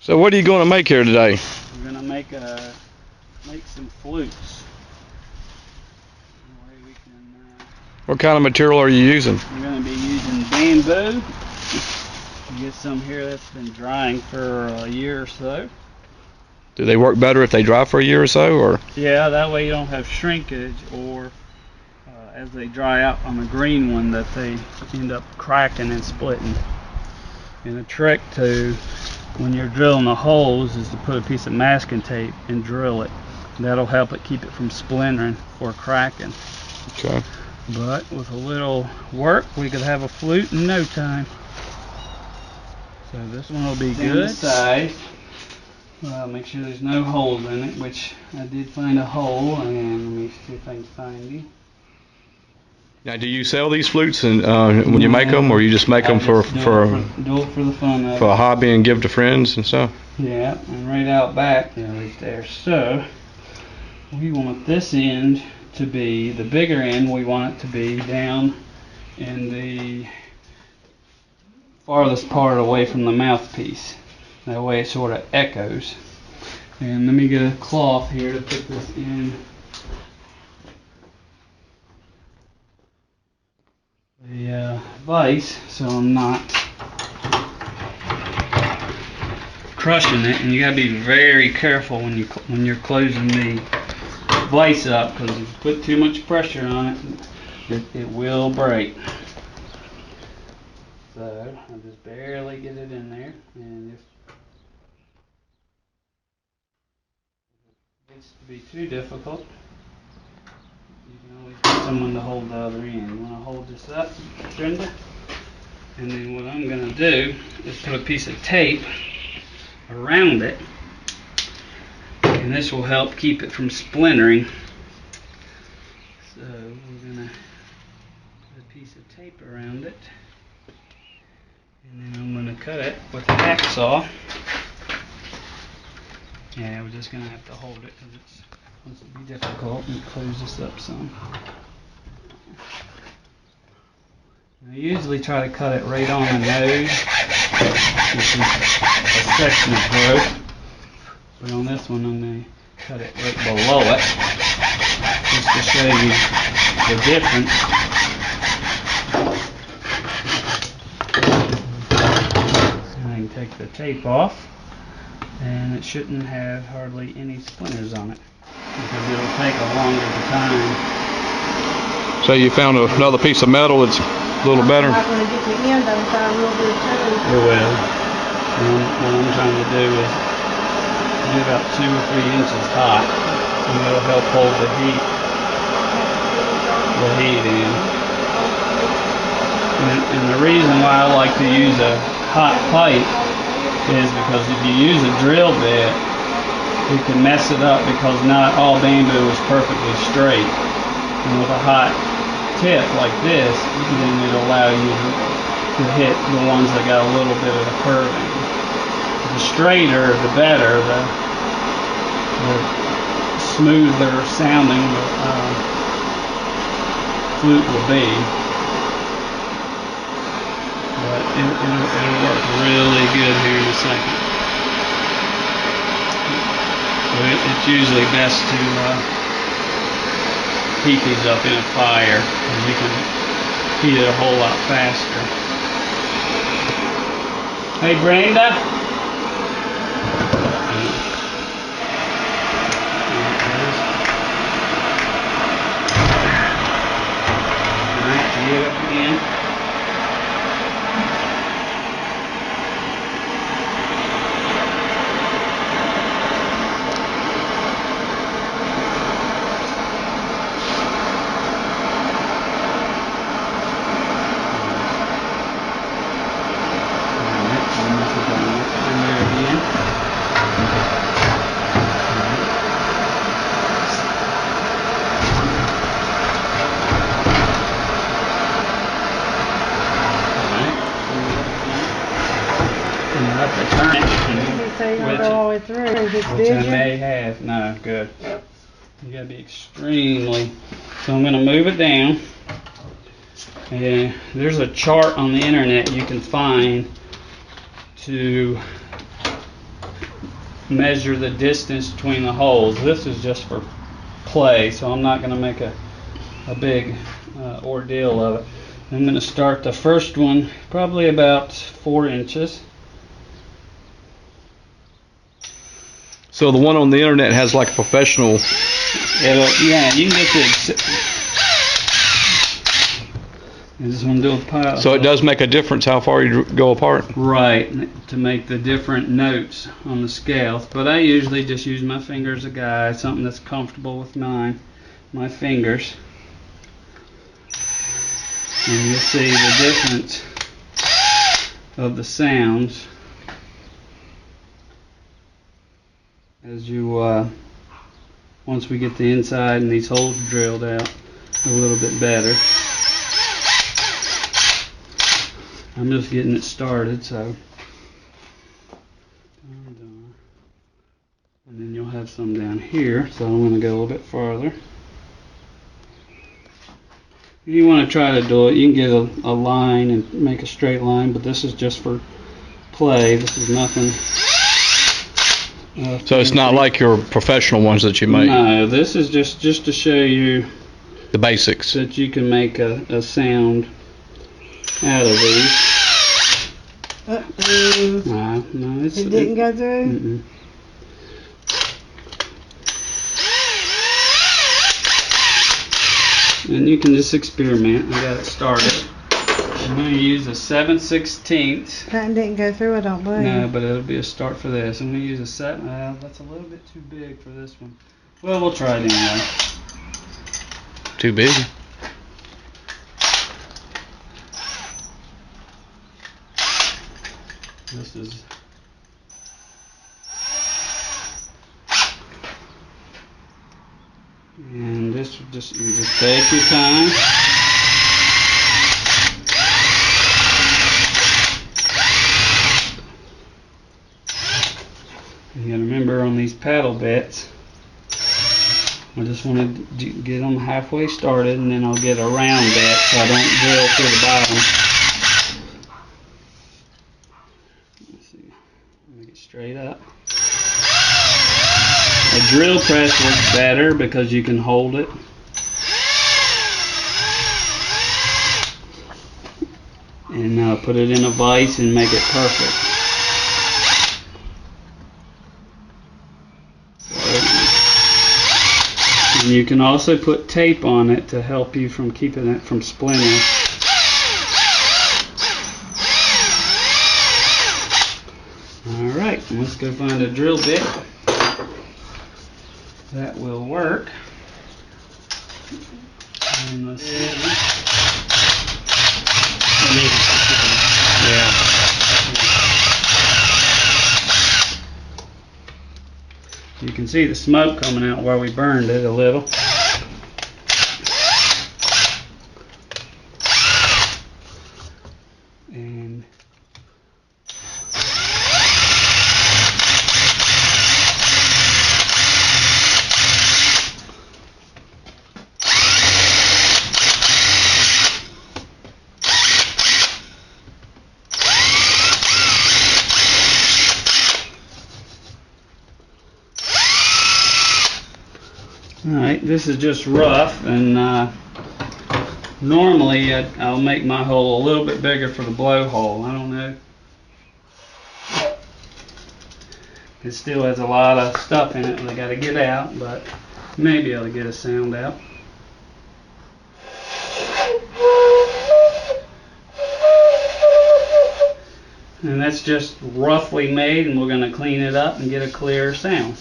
So what are you going to make here today? We're going to make some flutes. What kind of material are you using? We're going to be using bamboo. You get some here that's been drying for a year or so. Do they work better if they dry for a year or so, or? Yeah, that way you don't have shrinkage, or as they dry out on the green one, that they end up cracking and splitting. And the trick to when you're drilling the holes is to put a piece of masking tape and drill it. That'll help it keep it from splintering or cracking. Okay. But with a little work, we could have a flute in no time. So this one will be good. Size. Make sure there's no holes in it, which I did find a hole, and let me see if I can find it. Now, do you sell these flutes and when you make them, or you just make them do it for the fun of it. For a hobby and give to friends and stuff? Yeah, and right out back, right there. So we want this end to be the bigger end. We want it to be down in the farthest part away from the mouthpiece. That way it sort of echoes. And let me get a cloth here to put this in the vise, so I'm not crushing it. And you gotta be very careful when you're closing the vise up, because if you put too much pressure on it will break. So I'll just barely get it in there, and if it gets to be too difficult, you can always get someone to hold the other end. You want to hold this up, Brenda? And then what I'm going to do is put a piece of tape around it, and this will help keep it from splintering. So we're going to put a piece of tape around it, and then I'm going to cut it with a hacksaw. Yeah, we're just going to have to hold it because it's supposed to be difficult. Let me close this up some. I usually try to cut it right on the nose, which is a section of growth. But on this one, I'm going to cut it right below it, just to show you the difference. And I can take the tape off, and it shouldn't have hardly any splinters on it, because it'll take a longer time. So you found another piece of metal that's a little better? I'm not going to get the end of it, I will do it too. It will. And what I'm trying to do is do about 2 or 3 inches hot, and it'll help hold the heat in. And the reason why I like to use a hot pipe is because if you use a drill bit, you can mess it up, because not all bamboo is perfectly straight. And with a hot tip like this, then it'll allow you to hit the ones that got a little bit of a curving. The straighter, the better, the smoother sounding the flute will be. But it'll work really good here in a second. So it's usually best to heat these up in a fire, and you can heat it a whole lot faster. Hey, Brenda. Alright, heat it up again. Turn it. So you go all the way through. Which I may have. No, good. You gotta be extremely. So I'm gonna move it down. And there's a chart on the internet you can find to measure the distance between the holes. This is just for play, so I'm not going to make a big ordeal of it. I'm going to start the first one probably about 4 inches. So the one on the internet has like a professional. Yeah, you can get the. I just want to do a pile. So it does make a difference how far you go apart. Right, to make the different notes on the scales. But I usually just use my finger as a guide, something that's comfortable with my fingers. And you'll see the difference of the sounds as you once we get the inside and these holes drilled out a little bit better. I'm just getting it started, so and then you'll have some down here, so I'm going to go a little bit farther. If you want to try to do it, you can get a line and make a straight line, but this is just for play. This is nothing. So it's not like your professional ones that you make. No, this is just to show you the basics. that you can make a sound out of these. No, It didn't go through? Mm-mm. And you can just experiment. I got it started. I'm going to use a 7/16. That didn't go through, I don't believe. No, but it'll be a start for this. I'm going to use a 7. That's a little bit too big for this one. Well, we'll try it anyway. Too big. This is. And this you just take your time. You gotta remember on these paddle bits, I just want to get them halfway started, and then I'll get a round bit so I don't drill through the bottom. Let's see, make it straight up. A drill press works better because you can hold it. And put it in a vise and make it perfect. And you can also put tape on it to help you from keeping it from splintering. Alright, let's go find a drill bit that will work. And let's see. Yeah. You can see the smoke coming out where we burned it a little. And alright, this is just rough, and normally I'll make my hole a little bit bigger for the blowhole. I don't know. It still has a lot of stuff in it that I got to get out, but maybe I'll get a sound out. And that's just roughly made, and we're going to clean it up and get a clear sound.